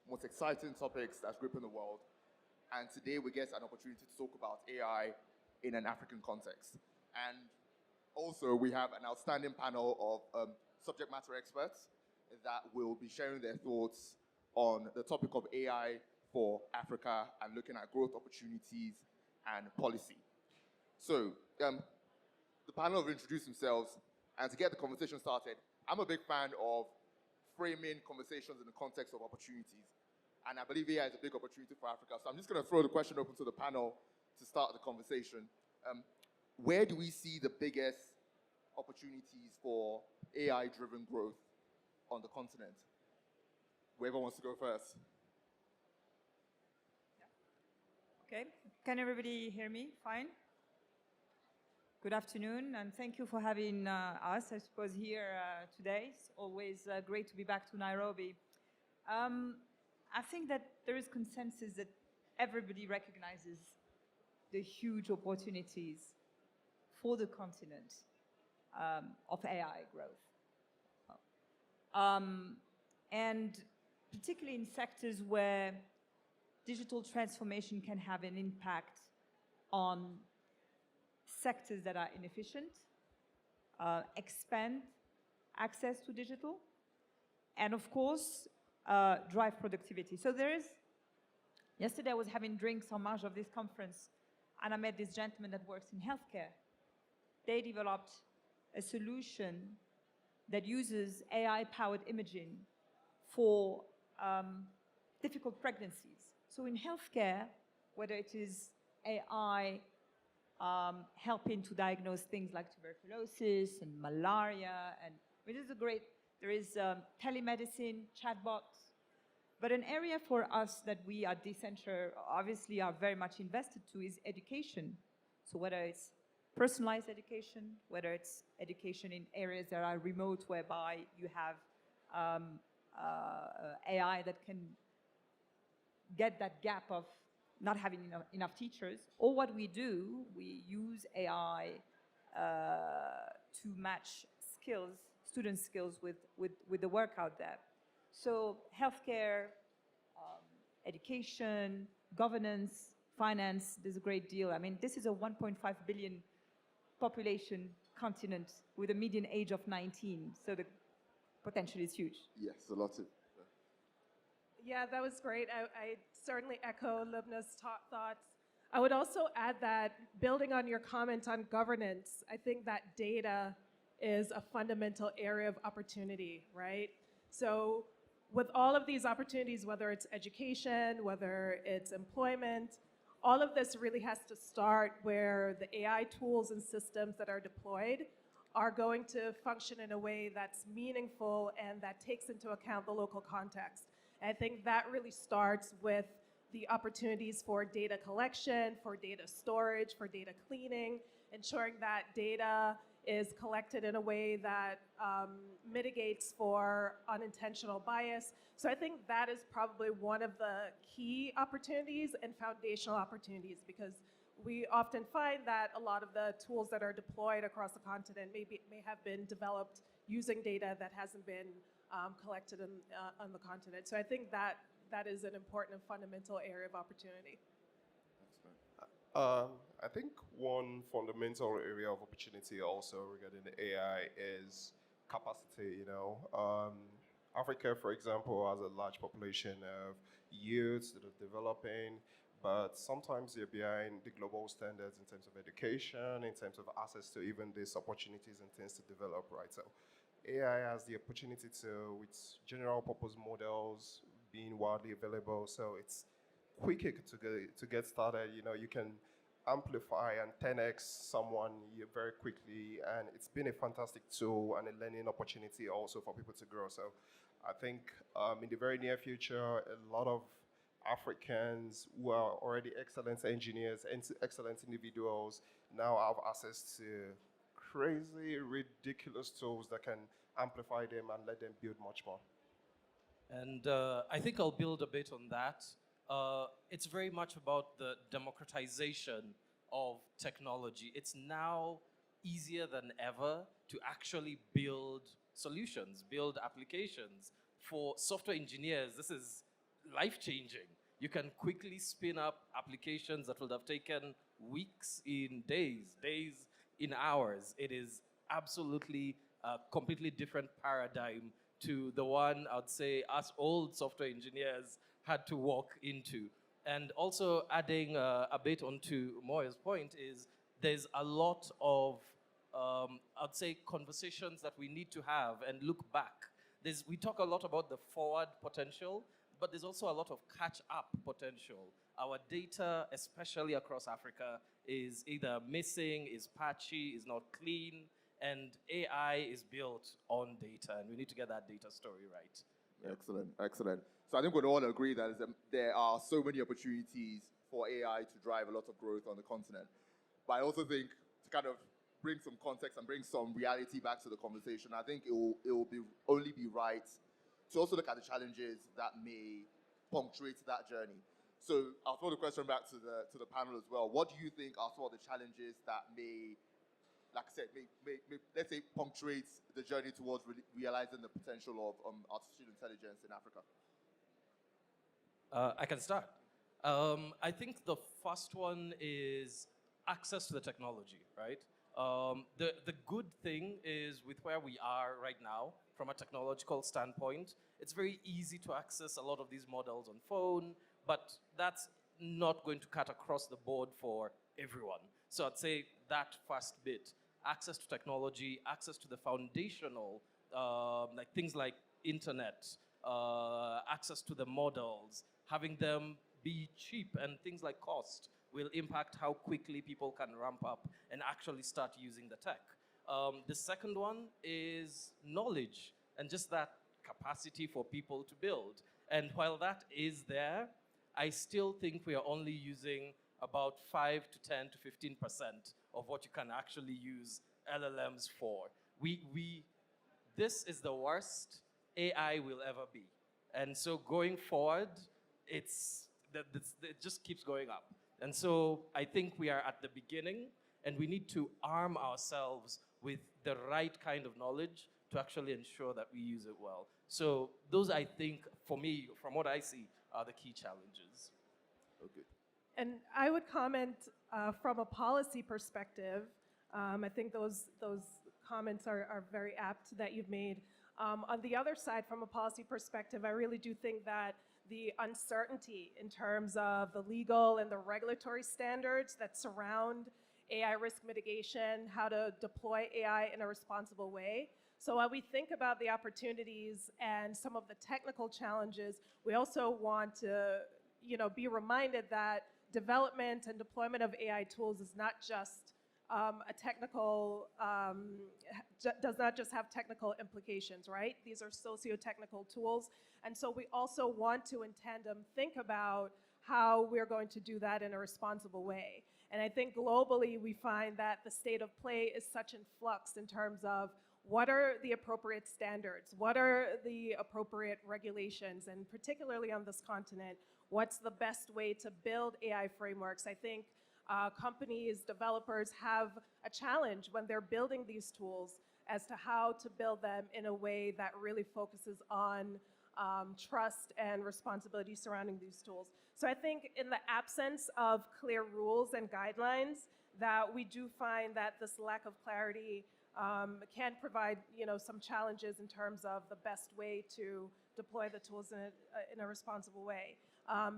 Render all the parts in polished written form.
most exciting topics that's gripping the world. And today we get an opportunity to talk about AI in an African context. And also we have an outstanding panel of subject matter experts that will be sharing their thoughts on the topic of AI for Africa and looking at growth opportunities and policy. So the panel will introduce themselves, and to get the conversation started, I'm a big fan of framing conversations in the context of opportunities. And I believe AI is a big opportunity for Africa. So I'm just going to throw the question open to the panel to start the conversation. Where do we see the biggest opportunities for AI-driven growth on the continent? Whoever wants to go first. Okay, can everybody hear me? Fine? Good afternoon, and thank you for having us, I suppose, here today. It's always great to be back to Nairobi. I think that there is consensus that everybody recognizes the huge opportunities for the continent of AI growth. And particularly in sectors where digital transformation can have an impact on sectors that are inefficient, expand access to digital, and of course, drive productivity. So yesterday I was having drinks en marge of this conference, and I met this gentleman that works in healthcare. They developed a solution that uses AI-powered imaging for difficult pregnancies. So in healthcare, whether it is AI helping to diagnose things like tuberculosis and malaria, and there is telemedicine, chatbots. But an area for us that we at Decenture obviously are very much invested to is education. So whether it's personalized education, whether it's education in areas that are remote, whereby you have AI that can get that gap of not having enough teachers, or what we do, we use AI to match skills, student skills with the work out there. So healthcare, education, governance, finance, there's a great deal. I mean, this is a 1.5 billion population continent with a median age of 19, so the potential is huge. Yes, a lot of. Yeah, that was great. I certainly echo Loubna's thoughts. I would also add that, building on your comment on governance, I think that data is a fundamental area of opportunity, right? So with all of these opportunities, whether it's education, whether it's employment, all of this really has to start where the AI tools and systems that are deployed are going to function in a way that's meaningful and that takes into account the local context. And I think that really starts with the opportunities for data collection, for data storage, for data cleaning, ensuring that data is collected in a way that mitigates for unintentional bias. So I think that is probably one of the key opportunities and foundational opportunities, because we often find that a lot of the tools that are deployed across the continent may have been developed using data that hasn't been collected on the continent. So I think that is an important and fundamental area of opportunity. I think one fundamental area of opportunity also regarding the AI is capacity, Africa, for example, has a large population of youths that are developing, but sometimes they're behind the global standards in terms of education, in terms of access to even these opportunities and things to develop, right? So AI has the opportunity to, with general purpose models being widely available, so it's quicker to get started. You can amplify and 10x someone very quickly, and it's been a fantastic tool and a learning opportunity also for people to grow. So I think in the very near future, a lot of Africans who are already excellent engineers and excellent individuals now have access to crazy, ridiculous tools that can amplify them and let them build much more. And I think I'll build a bit on that. It's very much about the democratization of technology. It's now easier than ever to actually build solutions, build applications. For software engineers, this is life-changing. You can quickly spin up applications that would have taken weeks in days, days in hours. It is absolutely a completely different paradigm to the one I'd say us old software engineers had to walk into. And also adding a bit onto Moya's point is there's a lot of, I'd say, conversations that we need to have and look back. We talk a lot about the forward potential, but there's also a lot of catch-up potential. Our data, especially across Africa, is either missing, is patchy, is not clean, and AI is built on data, and we need to get that data story right. Excellent, excellent. So I think we'd all agree that there are so many opportunities for AI to drive a lot of growth on the continent. But I also think to kind of bring some context and bring some reality back to the conversation, I think it will only be right to also look at the challenges that may punctuate that journey. So I'll throw the question back to the panel as well. What do you think are some of the challenges that may, like I said, may let's say, punctuate the journey towards realizing the potential of artificial intelligence in Africa? I can start. I think the first one is access to the technology, right? The good thing is with where we are right now, from a technological standpoint, it's very easy to access a lot of these models on phone, but that's not going to cut across the board for everyone. So I'd say that first bit, access to technology, access to the foundational, like things like internet, access to the models, having them be cheap, and things like cost will impact how quickly people can ramp up and actually start using the tech. The second one is knowledge and just that capacity for people to build. And while that is there, I still think we are only using about 5 to 10 to 15% of what you can actually use LLMs for. This is the worst AI will ever be. And so going forward, it just keeps going up. And so I think we are at the beginning, and we need to arm ourselves with the right kind of knowledge to actually ensure that we use it well. So those, I think, for me, from what I see, are the key challenges. Okay. And I would comment from a policy perspective. I think those comments are very apt that you've made. On the other side, from a policy perspective, I really do think that the uncertainty in terms of the legal and the regulatory standards that surround AI risk mitigation, how to deploy AI in a responsible way. So while we think about the opportunities and some of the technical challenges, we also want to, be reminded that development and deployment of AI tools is not just a technical, does not just have technical implications, right? These are socio-technical tools. And so we also want to, in tandem, think about how we're going to do that in a responsible way. And I think globally, we find that the state of play is such in flux in terms of what are the appropriate standards, what are the appropriate regulations, and particularly on this continent, what's the best way to build AI frameworks. I think companies, developers have a challenge when they're building these tools as to how to build them in a way that really focuses on trust and responsibility surrounding these tools. So I think in the absence of clear rules and guidelines, that we do find that this lack of clarity can provide, some challenges in terms of the best way to deploy the tools in a responsible way.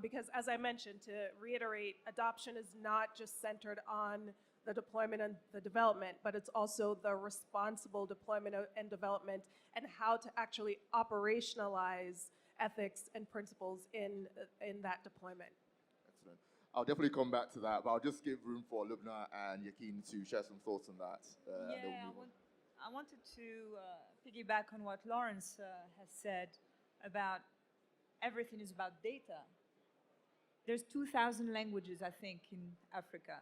Because as I mentioned, to reiterate, adoption is not just centered on the deployment and the development, but it's also the responsible deployment and development and how to actually operationalize ethics and principles in that deployment. Excellent. I'll definitely come back to that, but I'll just give room for Loubna and Yekeen to share some thoughts on that. I wanted to piggyback on what Lawrence has said about everything is about data. There's 2,000 languages, I think, in Africa.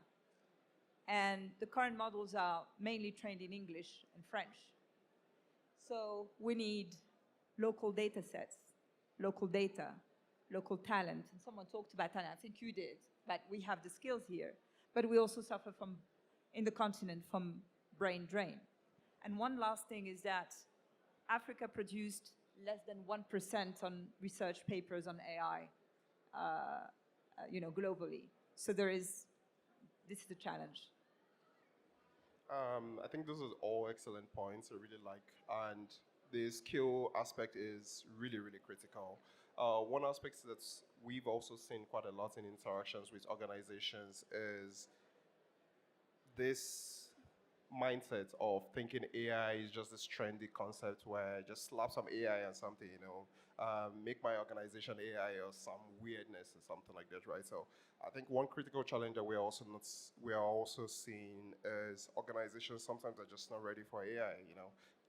And the current models are mainly trained in English and French. So we need local data sets, local data, local talent. And someone talked about talent, I think you did, but we have the skills here. But we also suffer in the continent from brain drain. And one last thing is that Africa produced less than 1% on research papers on AI, globally. So this is a challenge. I think those are all excellent points. I really like, and the skill aspect is really, really critical. One aspect that we've also seen quite a lot in interactions with organizations is this mindset of thinking AI is just this trendy concept where just slap some AI and something, make my organization AI or some weirdness or something like that, right? So I think one critical challenge that we are also seeing is organizations sometimes are just not ready for AI.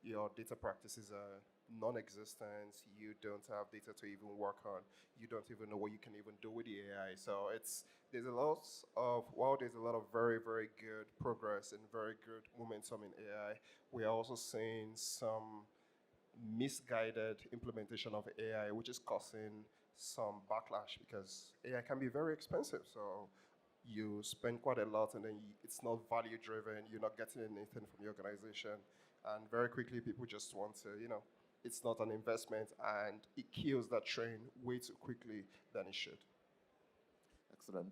Your data practices are non-existent. You don't have data to even work on. You don't even know what you can even do with the AI. So there's a lot of very, very good progress and very good momentum in AI, we are also seeing some misguided implementation of AI, which is causing some backlash because AI can be very expensive. So you spend quite a lot and then it's not value driven. You're not getting anything from the organization. And very quickly, people just want to, it's not an investment and it kills that train way too quickly than it should. Excellent.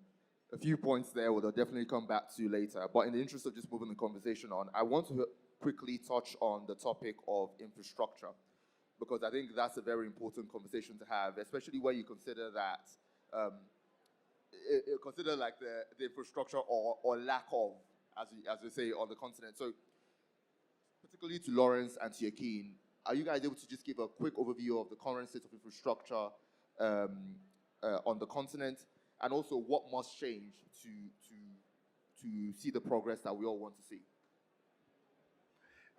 A few points there we'll definitely come back to later. But in the interest of just moving the conversation on, I want to quickly touch on the topic of infrastructure, because I think that's a very important conversation to have, especially when you consider that, consider like the infrastructure or lack of, as we say, on the continent. So particularly to Lawrence and to Yekeen, are you guys able to just give a quick overview of the current state of infrastructure on the continent, and also what must change to see the progress that we all want to see?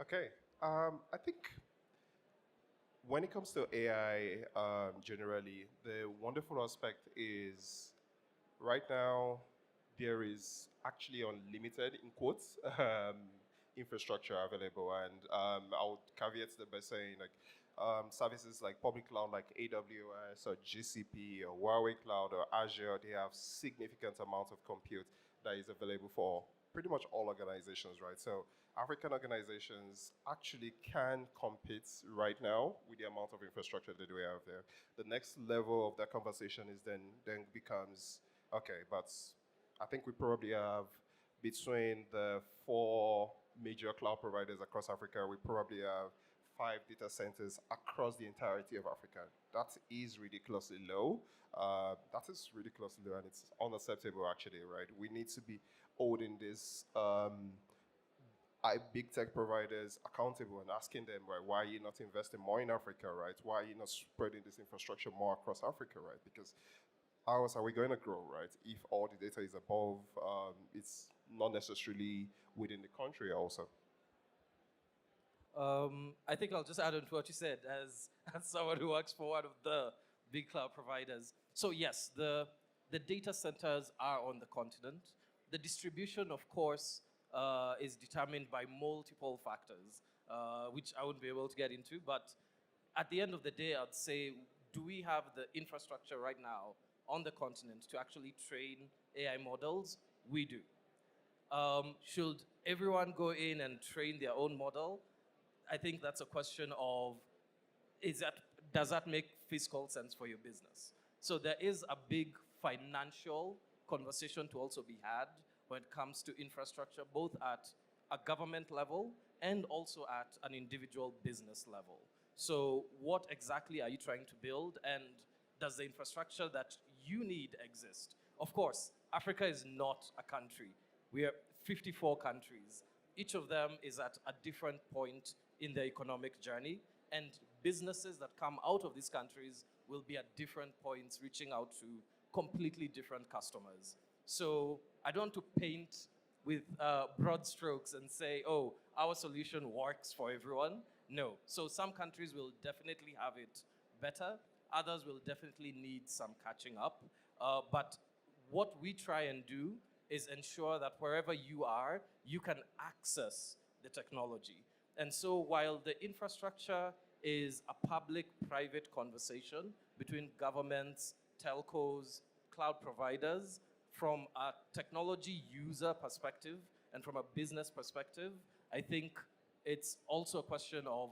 Okay, I think when it comes to AI generally, the wonderful aspect is right now there is actually unlimited, in quotes, infrastructure available, and I'll caveat that by saying services like public cloud like AWS or GCP or Huawei Cloud or Azure, they have significant amount of compute that is available for pretty much all organizations, right? So African organizations actually can compete right now with the amount of infrastructure that we have there. The next level of that conversation is then becomes, okay, but I think we probably have between the 4 major cloud providers across Africa, we probably have 5 data centers across the entirety of Africa. That is ridiculously low. And it's unacceptable actually, right? We need to be holding these big tech providers accountable and asking them, right, why are you not investing more in Africa, right? Why are you not spreading this infrastructure more across Africa, right? Because how else are we going to grow, right? If all the data is above, it's not necessarily within the country also. I think I'll just add on to what you said as someone who works for one of the big cloud providers. So yes, the data centers are on the continent. The distribution, of course, is determined by multiple factors, which I wouldn't be able to get into. But at the end of the day, I'd say, do we have the infrastructure right now on the continent to actually train AI models? We do. Should everyone go in and train their own model? I think that's a question of, does that make fiscal sense for your business? So there is a big financial conversation to also be had when it comes to infrastructure, both at a government level and also at an individual business level. So what exactly are you trying to build, and does the infrastructure that you need exist? Of course, Africa is not a country. We are 54 countries. Each of them is at a different point in their economic journey, and businesses that come out of these countries will be at different points, reaching out to completely different customers. So I don't want to paint with broad strokes and say, oh, our solution works for everyone. No. So some countries will definitely have it better. Others will definitely need some catching up. But what we try and do is ensure that wherever you are, you can access the technology. And so while the infrastructure is a public-private conversation between governments, telcos, cloud providers, from a technology user perspective and from a business perspective, I think it's also a question of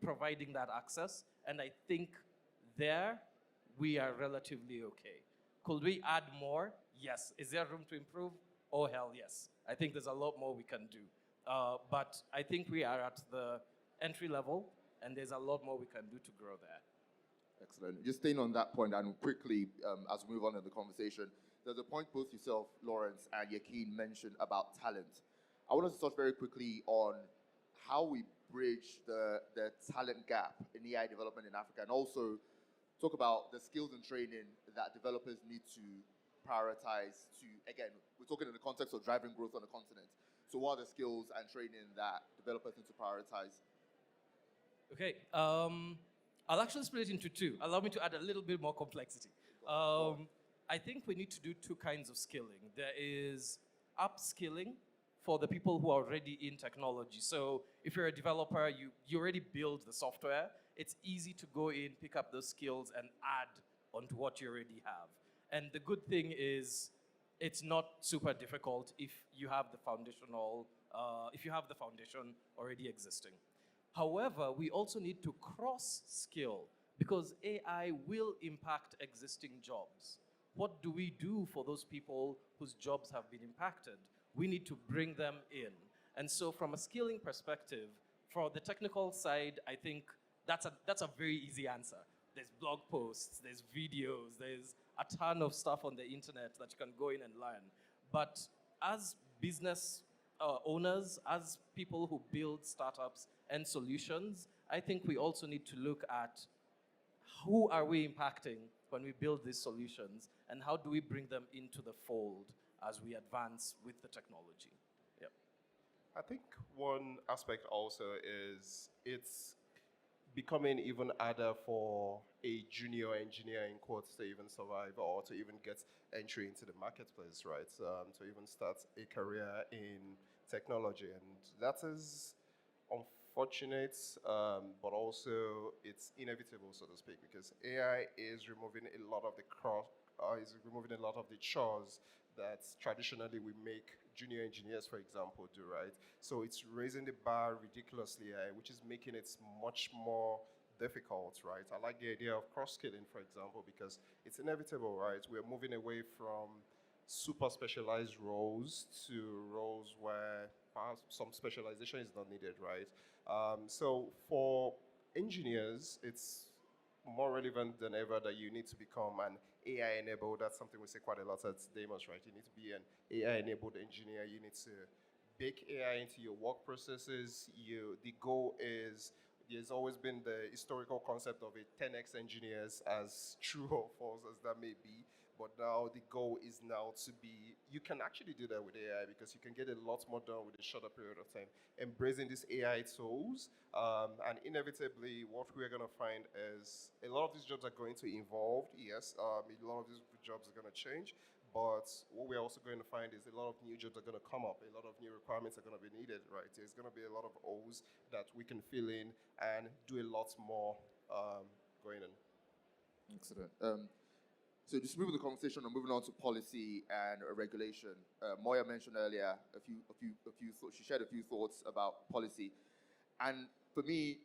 providing that access And I think there we are relatively okay. Could we add more? Yes. Is there room to improve? Oh, hell yes. I think there's a lot more we can do. But I think we are at the entry level, and there's a lot more we can do to grow there. Excellent. Just staying on that point and quickly, as we move on in the conversation, there's a point both yourself, Lawrence, and Yekeen mentioned about talent. I want us to touch very quickly on how we bridge the talent gap in AI development in Africa, and also talk about the skills and training that developers need to prioritize to, again, we're talking in the context of driving growth on the continent. So what are the skills and training that developers need to prioritize? Okay, I'll actually split it into two. Allow me to add a little bit more complexity. I think we need to do two kinds of skilling. There is upskilling for the people who are already in technology. So if you're a developer, you already build the software, it's easy to go in, pick up those skills, and add onto what you already have. And the good thing is, it's not super difficult if you have the foundation already existing. However, we also need to cross-skill because AI will impact existing jobs. What do we do for those people whose jobs have been impacted? We need to bring them in. And so from a skilling perspective, for the technical side, I think that's a very easy answer. There's blog posts, there's videos, there's a ton of stuff on the internet that you can go in and learn. But as business owners, as people who build startups and solutions, I think we also need to look at who are we impacting when we build these solutions, and how do we bring them into the fold as we advance with the technology. Yep. I think one aspect also is it's becoming even harder for a junior engineer in quotes to even survive or to even get entry into the marketplace, right? To even start a career in technology. And that is unfortunate, but also it's inevitable, so to speak, because AI is removing a lot of the chores that traditionally we make junior engineers, for example, do, right? So it's raising the bar ridiculously high, which is making it much more difficult, right? I like the idea of cross-skilling, for example, because it's inevitable, right? We're moving away from super specialized roles to roles where perhaps some specialization is not needed, right? So for engineers, it's more relevant than ever that you need to become an AI-enabled. That's something we say quite a lot at Deimos, right? You need to be an AI-enabled engineer. You need to bake AI into your work processes. The goal is, there's always been the historical concept of a 10x engineers, as true or false as that may be. But now the goal is now to be, you can actually do that with AI because you can get a lot more done with a shorter period of time. Embracing these AI tools, and inevitably what we're going to find is a lot of these jobs are going to evolve, yes, a lot of these jobs are going to change, but what we're also going to find is a lot of new jobs are going to come up, a lot of new requirements are going to be needed, right? There's going to be a lot of holes that we can fill in and do a lot more going in. Excellent. So just moving the conversation and moving on to policy and regulation. Moya mentioned earlier she shared a few thoughts about policy, and for me,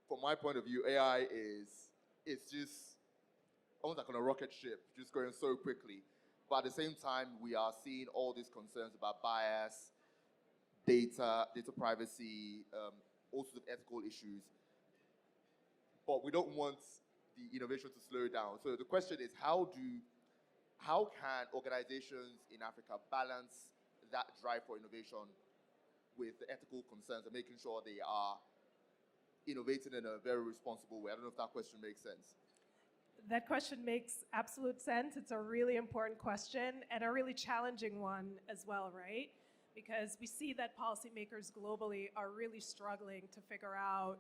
from my point of view, AI it's just almost like on a rocket ship, just going so quickly. But at the same time, we are seeing all these concerns about bias, data privacy, all sorts of ethical issues. But we don't want the innovation to slow down. So the question is, how can organizations in Africa balance that drive for innovation with the ethical concerns and making sure they are innovating in a very responsible way? I don't know if that question makes sense. That question makes absolute sense. It's a really important question and a really challenging one as well, right? Because we see that policymakers globally are really struggling to figure out,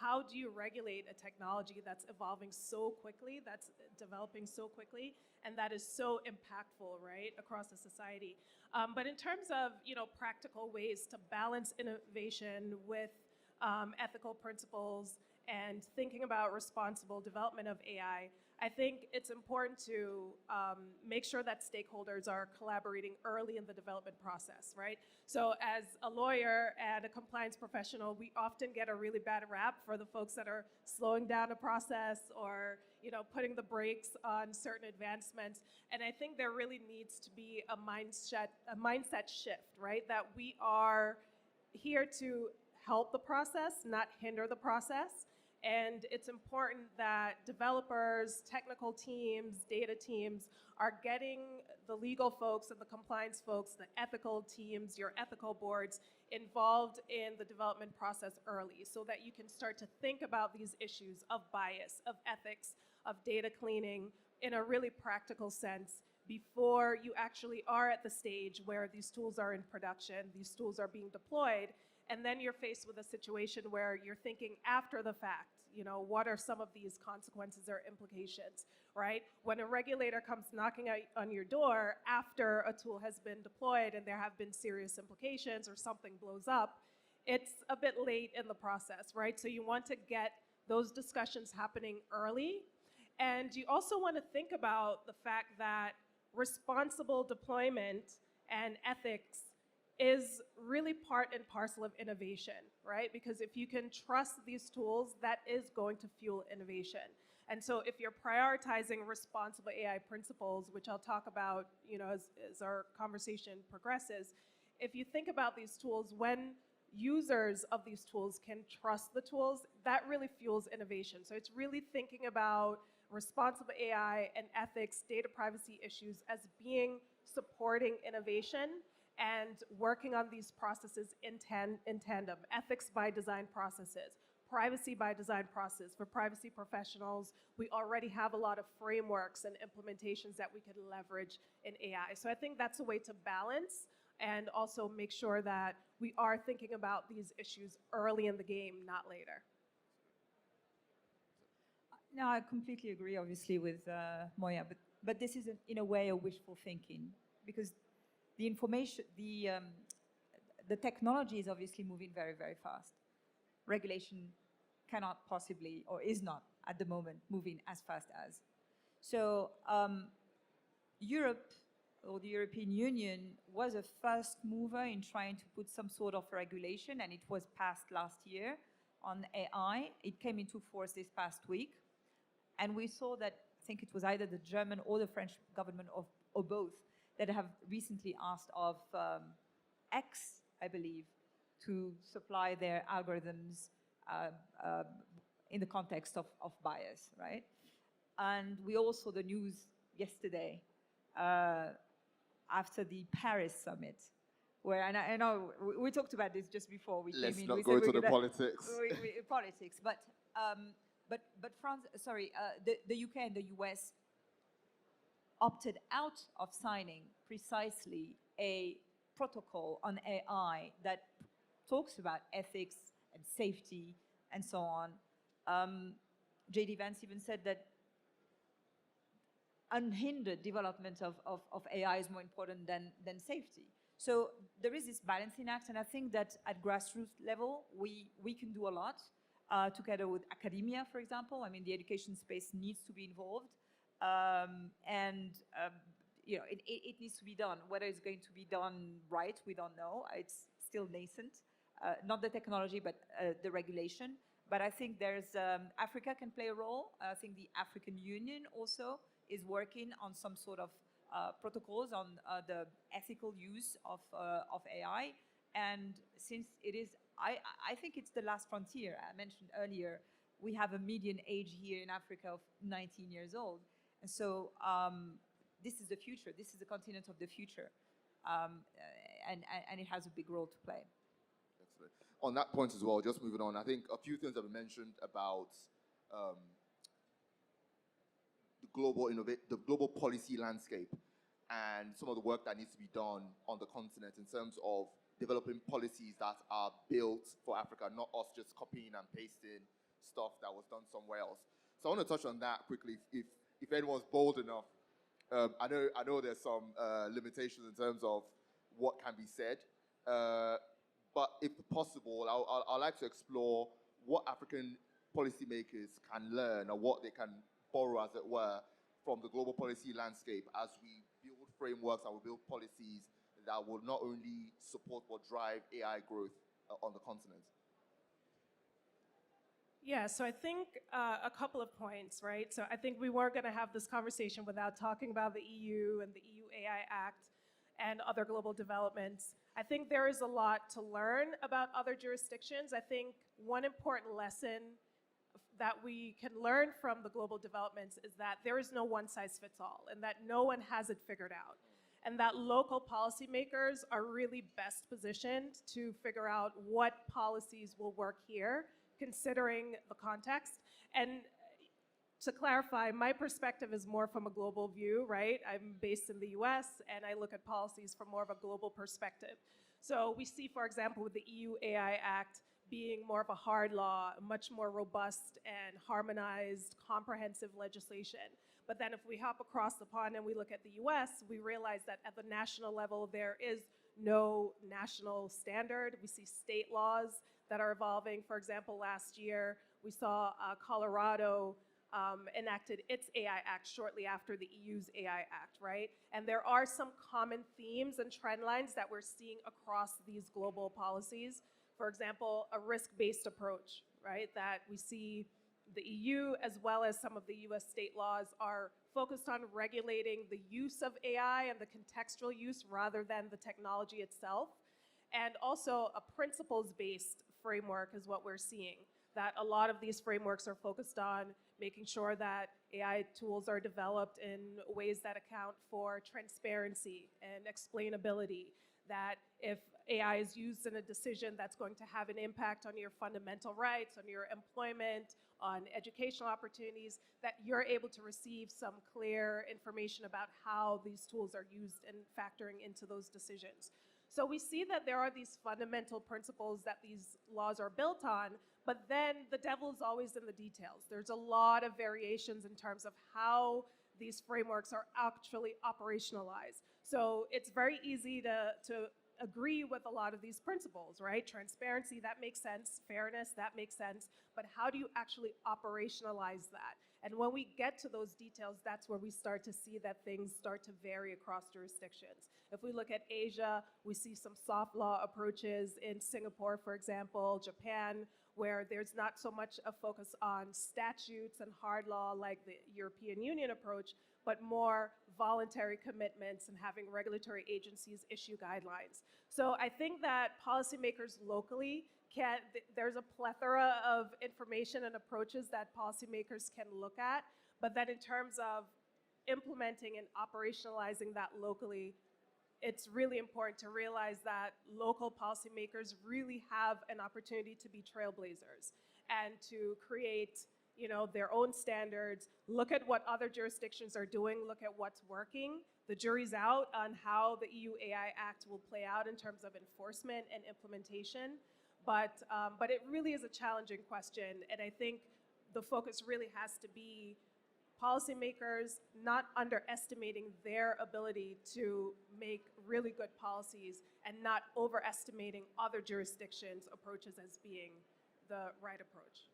how do you regulate a technology that's evolving so quickly, that's developing so quickly, and that is so impactful, right, across the society. But in terms of, practical ways to balance innovation with ethical principles and thinking about responsible development of AI, I think it's important to make sure that stakeholders are collaborating early in the development process, right? So as a lawyer and a compliance professional, we often get a really bad rap for the folks that are slowing down a process or putting the brakes on certain advancements. And I think there really needs to be a mindset shift, right? That we are here to help the process, not hinder the process. And it's important that developers, technical teams, data teams are getting the legal folks and the compliance folks, the ethical teams, your ethical boards involved in the development process early so that you can start to think about these issues of bias, of ethics, of data cleaning in a really practical sense before you actually are at the stage where these tools are in production, these tools are being deployed. And then you're faced with a situation where you're thinking after the fact, what are some of these consequences or implications, right? When a regulator comes knocking on your door after a tool has been deployed and there have been serious implications or something blows up, it's a bit late in the process, right? So you want to get those discussions happening early. And you also want to think about the fact that responsible deployment and ethics is really part and parcel of innovation, right? Because if you can trust these tools, that is going to fuel innovation. And so if you're prioritizing responsible AI principles, which I'll talk about, as our conversation progresses, if you think about these tools, when users of these tools can trust the tools, that really fuels innovation. So it's really thinking about responsible AI and ethics, data privacy issues as being supporting innovation and working on these processes in tandem. Ethics by design processes, privacy by design process. For privacy professionals, we already have a lot of frameworks and implementations that we could leverage in AI. So I think that's a way to balance and also make sure that we are thinking about these issues early in the game, not later. No, I completely agree, obviously, with Moya, but this is, in a way, a wishful thinking, because the information, the technology is obviously moving very, very fast. Regulation cannot possibly, or is not at the moment, moving as fast as. So Europe, or the European Union, was a first mover in trying to put some sort of regulation, and it was passed last year on AI. It came into force this past week. And we saw that, I think it was either the German or the French government, or both, that have recently asked of X, I believe, to supply their algorithms in the context of bias, right? And we all saw the news yesterday after the Paris summit, where, and I know we talked about this just before we Let's came in. not We go said to the politics. Politics, but France, the UK and the US opted out of signing precisely a protocol on AI that talks about ethics and safety and so on. J.D. Vance even said that unhindered development of AI is more important than safety. So there is this balancing act, and I think that at grassroots level, we can do a lot together with academia, for example. I mean, the education space needs to be involved. It needs to be done. Whether it's going to be done right, we don't know. It's still nascent. Not the technology, but the regulation. But I think Africa can play a role. I think the African Union also is working on some sort of protocols on the ethical use of AI. And since it is, I think it's the last frontier. I mentioned earlier, we have a median age here in Africa of 19 years old. And so this is the future. This is the continent of the future. And it has a big role to play. Excellent. On that point as well, just moving on, I think a few things have been mentioned about the global policy landscape and some of the work that needs to be done on the continent in terms of developing policies that are built for Africa, not us just copying and pasting stuff that was done somewhere else. So I want to touch on that quickly. If anyone's bold enough, I know there's some limitations in terms of what can be said, but if possible, I'd like to explore what African policymakers can learn or what they can borrow, as it were, from the global policy landscape as we build frameworks and we build policies that will not only support but drive AI growth on the continent? Yeah, so I think a couple of points, right? So I think we weren't going to have this conversation without talking about the EU and the EU AI Act and other global developments. I think there is a lot to learn about other jurisdictions. I think one important lesson that we can learn from the global developments is that there is no one size fits all, and that no one has it figured out, and that local policymakers are really best positioned to figure out what policies will work here, considering the context. And to clarify, my perspective is more from a global view, right? I'm based in the US, and I look at policies from more of a global perspective. So we see, for example, with the EU AI Act being more of a hard law, much more robust and harmonized, comprehensive legislation. But then if we hop across the pond and we look at the US, we realize that at the national level, there is no national standard. We see state laws that are evolving. For example, last year, we saw Colorado enacted its AI Act shortly after the EU's AI Act, right? And there are some common themes and trend lines that we're seeing across these global policies. For example, a risk-based approach, right? That we see the EU as well as some of the US state laws are focused on regulating the use of AI and the contextual use rather than the technology itself. And also a principles-based framework is what we're seeing, that a lot of these frameworks are focused on making sure that AI tools are developed in ways that account for transparency and explainability, that if AI is used in a decision that's going to have an impact on your fundamental rights, on your employment, on educational opportunities, that you're able to receive some clear information about how these tools are used and factoring into those decisions. So we see that there are these fundamental principles that these laws are built on, but then the devil is always in the details. There's a lot of variations in terms of how these frameworks are actually operationalized. So it's very easy to agree with a lot of these principles, right? Transparency, that makes sense. Fairness, that makes sense. But how do you actually operationalize that? And when we get to those details, that's where we start to see that things start to vary across jurisdictions. If we look at Asia, we see some soft law approaches in Singapore, for example, Japan, where there's not so much a focus on statutes and hard law like the European Union approach, but more voluntary commitments and having regulatory agencies issue guidelines. So I think that policymakers locally there's a plethora of information and approaches that policymakers can look at, but then in terms of implementing and operationalizing that locally, it's really important to realize that local policymakers really have an opportunity to be trailblazers and to create, their own standards, look at what other jurisdictions are doing, look at what's working. The jury's out on how the EU AI Act will play out in terms of enforcement and implementation. But it really is a challenging question, and I think the focus really has to be policymakers not underestimating their ability to make really good policies and not overestimating other jurisdictions' approaches as being the right approach.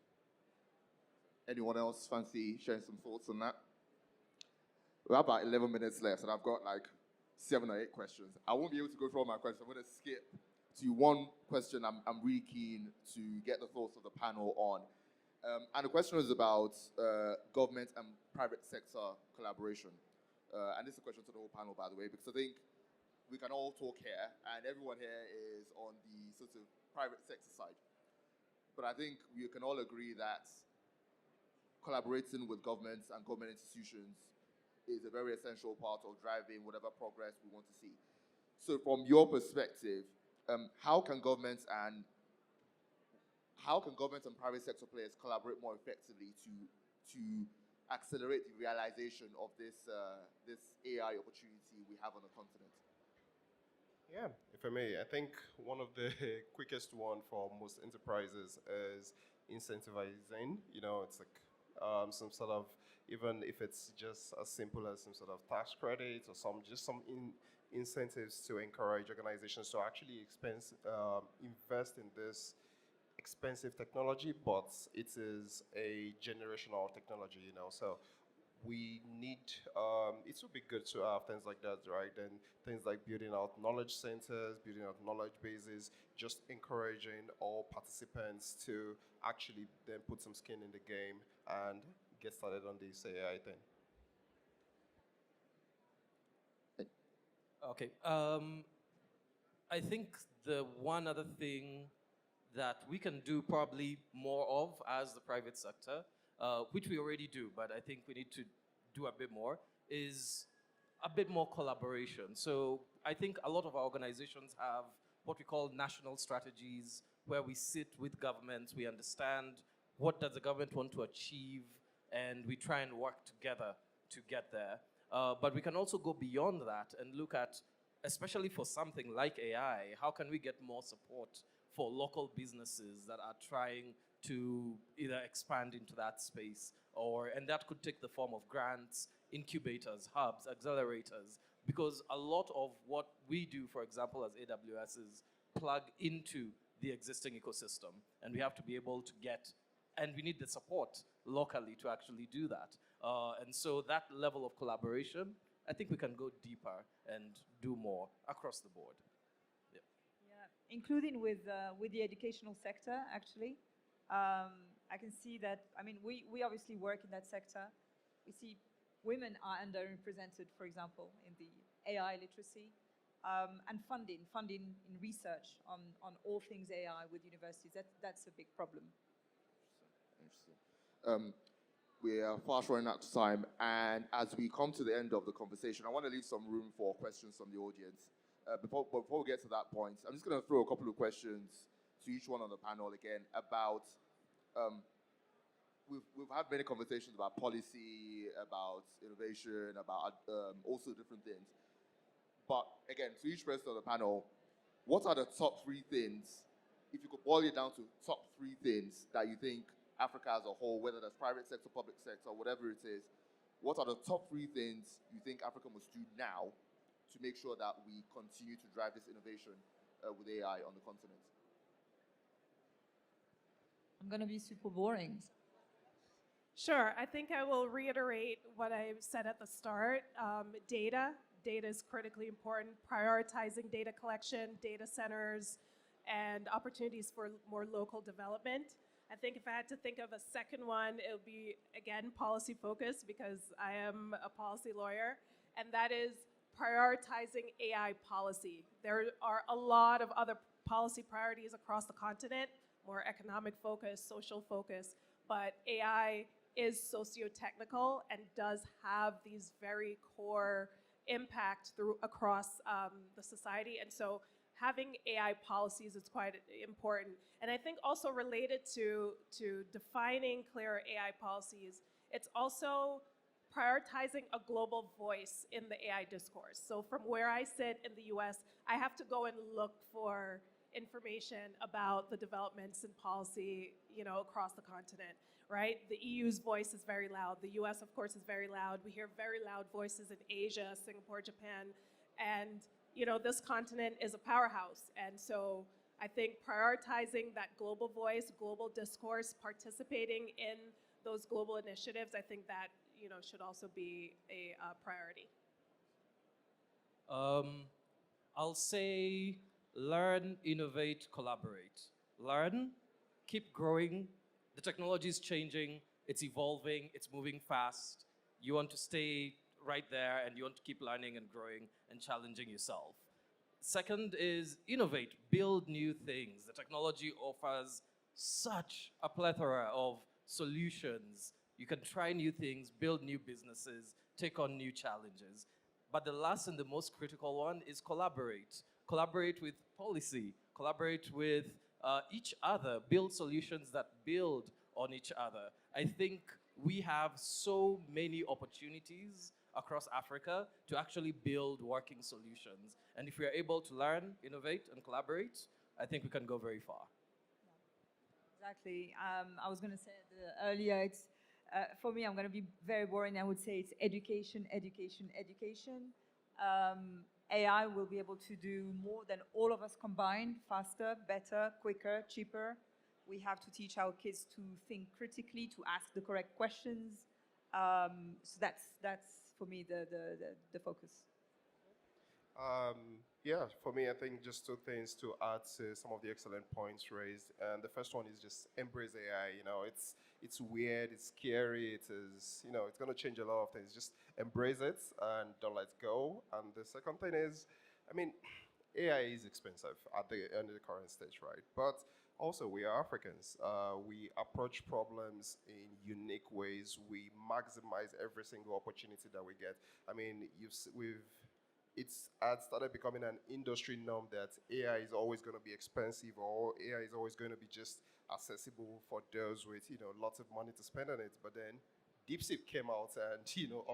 Anyone else fancy sharing some thoughts on that? We have about 11 minutes left, and I've got like 7 or 8 questions. I won't be able to go through all my questions. I'm going to skip to one question I'm really keen to get the thoughts of the panel on. And the question is about government and private sector collaboration. And this is a question to the whole panel, by the way, because I think we can all talk here, and everyone here is on the sort of private sector side. But I think we can all agree that collaborating with governments and government institutions is a very essential part of driving whatever progress we want to see. So from your perspective, how can governments and private sector players collaborate more effectively to accelerate the realization of this AI opportunity we have on the continent? Yeah, if I may, I think one of the quickest one for most enterprises is incentivizing. It's like some sort of, even if it's just as simple as some sort of tax credit or some incentives to encourage organizations to actually invest in this expensive technology, but it is a generational technology, So we need, it would be good to have things like that, right? And things like building out knowledge centers, building out knowledge bases, just encouraging all participants to actually then put some skin in the game and get started on this AI thing. Okay. I think the one other thing that we can do probably more of as the private sector, which we already do, but I think we need to do a bit more, is a bit more collaboration. So I think a lot of our organizations have what we call national strategies, where we sit with governments, we understand what does the government want to achieve, and we try and work together to get there. But we can also go beyond that and look at, especially for something like AI, how can we get more support for local businesses that are trying to either expand into that space, and that could take the form of grants, incubators, hubs, accelerators, because a lot of what we do, for example, as AWS, is plug into the existing ecosystem, and we have to be able to and we need the support locally to actually do that. And so that level of collaboration, I think we can go deeper and do more across the board. Yeah. Yeah, including with the educational sector, actually. I can see that, I mean, we obviously work in that sector. We see women are underrepresented, for example, in the AI literacy. And funding in research on all things AI with universities, that's a big problem. Interesting. We are fast running out of time, and as we come to the end of the conversation, I want to leave some room for questions from the audience. Before we get to that point, I'm just going to throw a couple of questions to each one on the panel again about, we've had many conversations about policy, about innovation, about also different things. But again, to each person on the panel, what are the top 3 things, if you could boil it down to top 3 things that you think Africa as a whole, whether that's private sector, public sector, whatever it is, what are the top 3 things you think Africa must do now to make sure that we continue to drive this innovation with AI on the continent? I'm going to be super boring. Sure. I think I will reiterate what I said at the start. Data is critically important. Prioritizing data collection, data centers, and opportunities for more local development. I think if I had to think of a second one, it would be, again, policy focused, because I am a policy lawyer, and that is prioritizing AI policy. There are a lot of other policy priorities across the continent, more economic focus, social focus, but AI is socio-technical and does have these very core impact across the society. And so having AI policies is quite important. And I think also related to defining clear AI policies, it's also prioritizing a global voice in the AI discourse. So from where I sit in the US, I have to go and look for information about the developments in policy, across the continent, right? The EU's voice is very loud. The US, of course, is very loud. We hear very loud voices in Asia, Singapore, Japan, and this continent is a powerhouse. And so I think prioritizing that global voice, global discourse, participating in those global initiatives, I think that should also be a priority. I'll say learn, innovate, collaborate. Learn, keep growing. The technology is changing, it's evolving, it's moving fast. You want to stay right there, and you want to keep learning and growing and challenging yourself. Second is innovate, build new things. The technology offers such a plethora of solutions. You can try new things, build new businesses, take on new challenges. But the last and the most critical one is collaborate. Collaborate with policy, collaborate with each other, build solutions that build on each other. I think we have so many opportunities across Africa to actually build working solutions. And if we are able to learn, innovate, and collaborate, I think we can go very far. Exactly. I was going to say earlier, it's, for me, I'm going to be very boring. I would say it's education, education, education. AI will be able to do more than all of us combined, faster, better, quicker, cheaper. We have to teach our kids to think critically, to ask the correct questions, So that's for me the focus. Yeah, for me, I think just two things to add to some of the excellent points raised. And the first one is just embrace AI. You know, it's weird, it's scary, it is, you know, it's going to change a lot of things. Just embrace it and don't let go. And the second thing is, I mean, AI is expensive at the end of the current stage, right? But also, we are Africans. We approach problems in unique ways. We maximize every single opportunity that we get. I mean, it's had started becoming an industry norm that AI is always going to be expensive, or AI is always going to be just accessible for those with, you know, lots of money to spend on it. But then DeepSeek came out and, you know,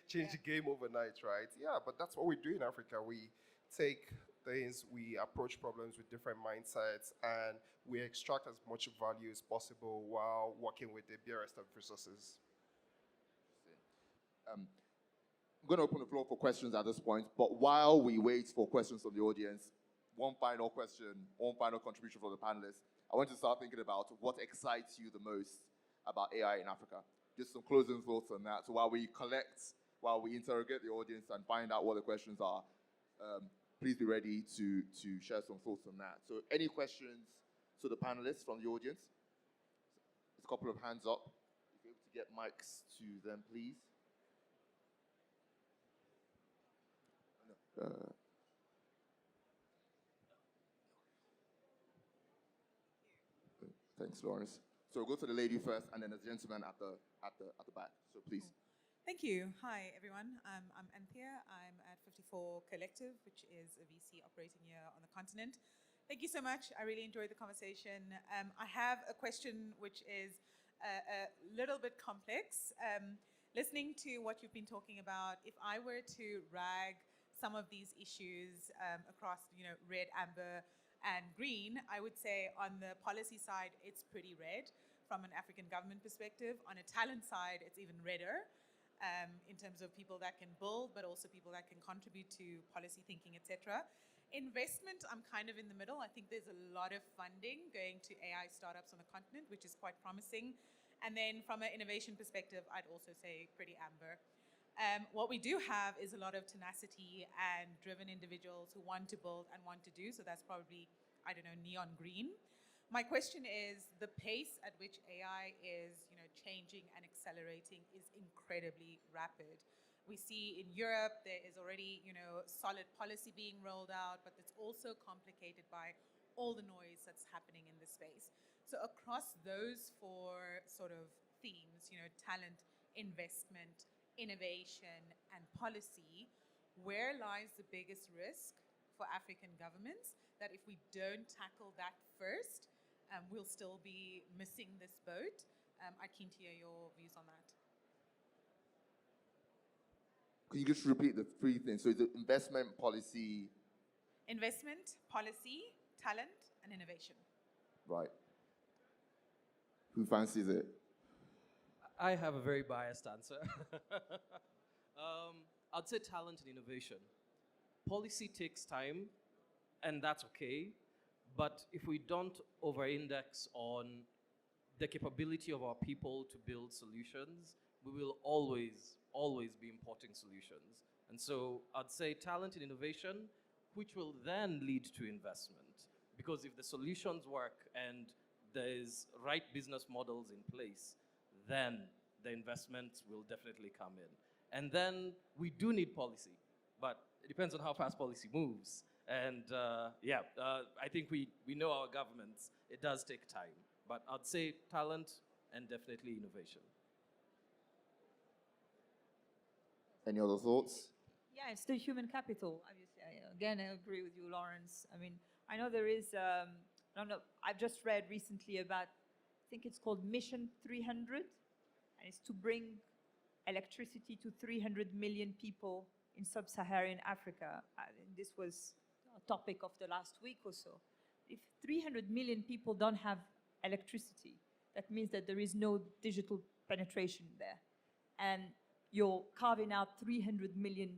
changed the game overnight, right? Yeah, but that's what we do in Africa. We take things, we approach problems with different mindsets, and we extract as much value as possible while working with the barest of resources. I'm going to open the floor for questions at this point, but while we wait for questions from the audience, one final question, one final contribution from the panelists. I want to start thinking about what excites you the most about AI in Africa. Just some closing thoughts on that. So while we interrogate the audience and find out what the questions are, please be ready to share some thoughts on that. So any questions to the panelists from the audience? There's a couple of hands up. If you're able to get mics to them, please. Thanks, Lawrence. So we'll go to the lady first, and then the gentleman at the back. So please. Thank you. Hi, everyone. I'm Anthea. I'm at 54 Collective, which is a VC operating here on the continent. Thank you so much. I really enjoyed the conversation. I have a question which is a little bit complex. Listening to what you've been talking about, if I were to rag some of these issues across, you know, red, amber, and green, I would say on the policy side, it's pretty red from an African government perspective. On a talent side, it's even redder in terms of people that can build, but also people that can contribute to policy thinking, etc. Investment, I'm kind of in the middle. I think there's a lot of funding going to AI startups on the continent, which is quite promising. And then from an innovation perspective, I'd also say pretty amber. What we do have is a lot of tenacity and driven individuals who want to build and want to do. So that's probably, I don't know, neon green. My question is, the pace at which AI is, you know, changing and accelerating is incredibly rapid. We see in Europe there is already, you know, solid policy being rolled out, but it's also complicated by all the noise that's happening in the space. So across those four sort of themes, you know, talent, investment, innovation, and policy, where lies the biggest risk for African governments that if we don't tackle that first, we'll still be missing this boat? I'm keen to hear your views on that. Could you just repeat the three things? So the investment, policy... Investment, policy, talent, and innovation. Right. Who fancies it? I have a very biased answer. I'd say talent and innovation. Policy takes time, and that's okay. But if we don't over-index on the capability of our people to build solutions, we will always be importing solutions. And so I'd say talent and innovation, which will then lead to investment. Because if the solutions work and there's right business models in place, then the investments will definitely come in. And then we do need policy, but it depends on how fast policy moves. And I think we know our governments, it does take time. But I'd say talent and definitely innovation. Any other thoughts? Yeah, it's the human capital, obviously. Again, I agree with you, Lawrence. I mean, I know there is, I don't know, I've just read recently about, I think it's called Mission 300, and it's to bring electricity to 300 million people in sub-Saharan Africa. This was a topic of the last week or so. If 300 million people don't have electricity, that means that there is no digital penetration there. And you're carving out 300 million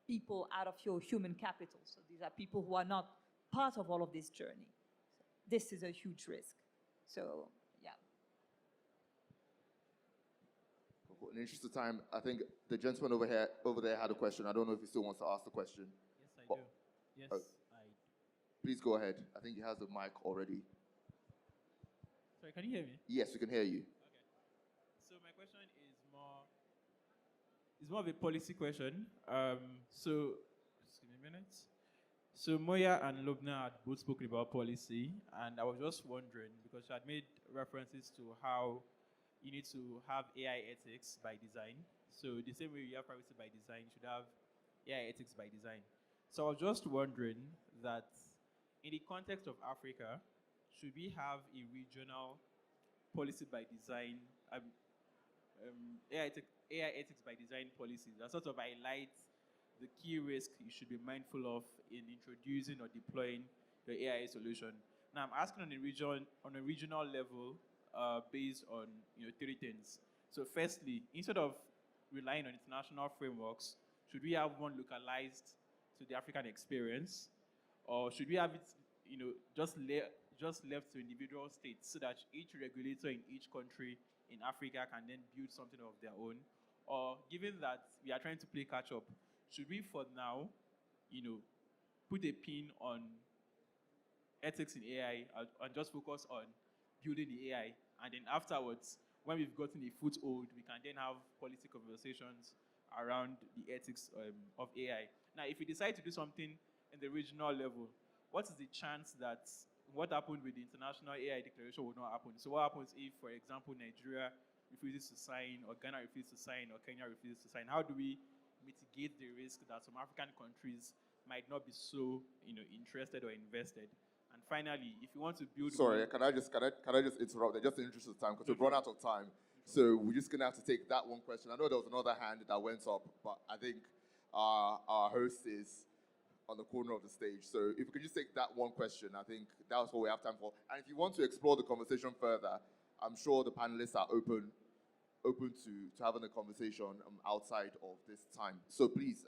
people out of your human capital. So these are people who are not part of all of this journey. So this is a huge risk. So, yeah. Cool. In the interest of time, I think the gentleman over there had a question. I don't know if he still wants to ask the question. Yes, I But- do. Yes, oh. I. Please go ahead. I think he has the mic already. Sorry, can you hear me? Yes, we can hear you. Okay. So my question is more of a policy question. So just give me a minute. So Moya and Loubna had both spoken about policy, and I was just wondering because she had made references to how you need to have AI ethics by design. So the same way you have privacy by design, you should have AI ethics by design. So I was just wondering that in the context of Africa, should we have a regional policy by design, AI ethics by design policies that sort of highlight the key risk you should be mindful of in introducing or deploying your AI solution? Now I'm asking on a regional level, based on three things. So firstly, instead of relying on international frameworks, should we have one localized to the African experience, or should we have it just left to individual states so that each regulator in each country in Africa can then build something of their own? Or given that we are trying to play catch up, should we for now put a pin on ethics in AI and just focus on building the AI, and then afterwards, when we've gotten a foothold, we can then have policy conversations around the ethics of AI. Now, if we decide to do something in the regional level, what is the chance that what happened with the international AI declaration will not happen? So what happens if, for example, Nigeria refuses to sign, or Ghana refuses to sign, or Kenya refuses to sign? How do we mitigate the risk that some African countries might not be so interested or invested? And finally, if you want to build... Sorry, can I just interrupt there, just in the interest of time, because we've run out of time. So we're just going to have to take that one question. I know there was another hand that went up, but I think our host is on the corner of the stage. So if we could just take that one question, I think that's what we have time for. And if you want to explore the conversation further, I'm sure the panelists are open to having a conversation outside of this time. So please,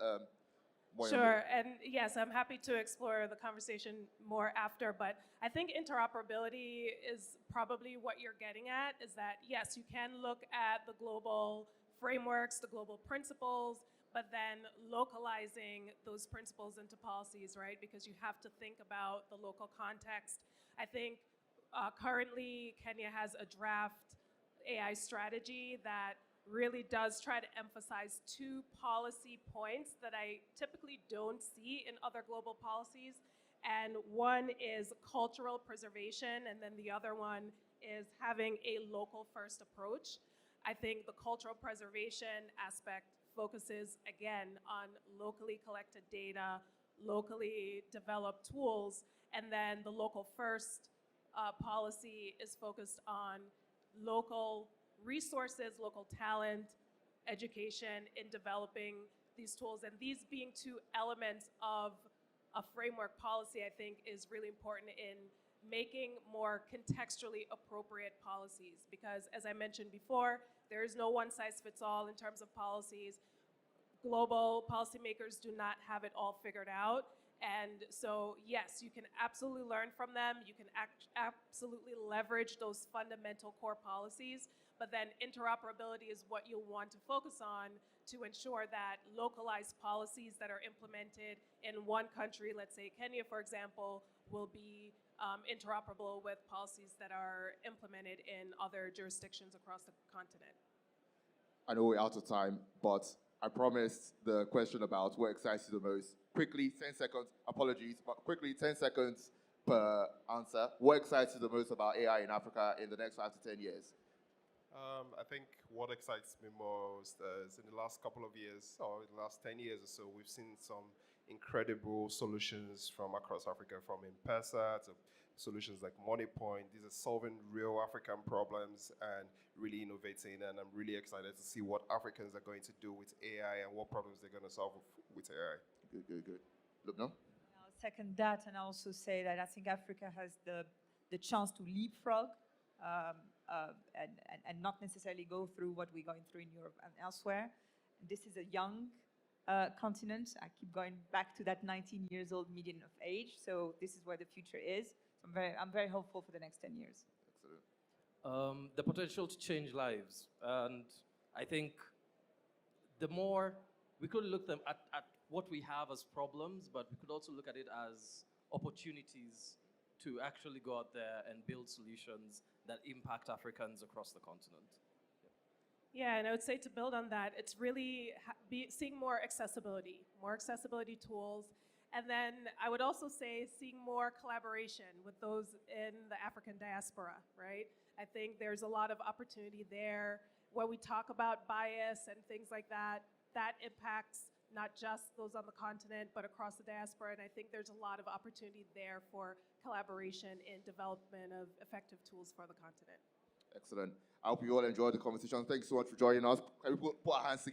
Moya. Sure, and yes, I'm happy to explore the conversation more after, but I think interoperability is probably what you're getting at, is that yes, you can look at the global frameworks, the global principles, but then localizing those principles into policies, right? Because you have to think about the local context. I think currently Kenya has a draft AI strategy that really does try to emphasize two policy points that I typically don't see in other global policies. And one is cultural preservation, and then the other one is having a local first approach. I think the cultural preservation aspect focuses, again, on locally collected data, locally developed tools, and then the local first policy is focused on local resources, local talent, education in developing these tools. And these being two elements of a framework policy, I think, is really important in making more contextually appropriate policies. Because as I mentioned before, there is no one size fits all in terms of policies. Global policymakers do not have it all figured out. And so, yes, you can absolutely learn from them. You can absolutely leverage those fundamental core policies. But then interoperability is what you'll want to focus on to ensure that localized policies that are implemented in one country, let's say Kenya, for example, will be interoperable with policies that are implemented in other jurisdictions across the continent. I know we're out of time, but I promised the question about what excites you the most. Quickly, 10 seconds, apologies, but quickly, 10 seconds per answer. What excites you the most about AI in Africa in the next 5 to 10 years? I think what excites me most is in the last couple of years, or in the last 10 years or so, we've seen some incredible solutions from across Africa, from M-Pesa to solutions like MoneyPoint. These are solving real African problems and really innovating, and I'm really excited to see what Africans are going to do with AI and what problems they're going to solve with AI. Good. Loubna? I'll second that, and I'll also say that I think Africa has the chance to leapfrog and not necessarily go through what we're going through in Europe and elsewhere. This is a young continent. I keep going back to that 19 years old median of age. So this is where the future is. So I'm very hopeful for the next 10 years. Excellent. The potential to change lives. And I think the more we could look at what we have as problems, but we could also look at it as opportunities to actually go out there and build solutions that impact Africans across the continent. Yeah, and I would say to build on that, it's really seeing more accessibility tools. And then I would also say seeing more collaboration with those in the African diaspora, right? I think there's a lot of opportunity there. When we talk about bias and things like that, that impacts not just those on the continent, but across the diaspora. And I think there's a lot of opportunity there for collaboration in development of effective tools for the continent. Excellent. I hope you all enjoyed the conversation. Thanks so much for joining us. Can we put our hands together?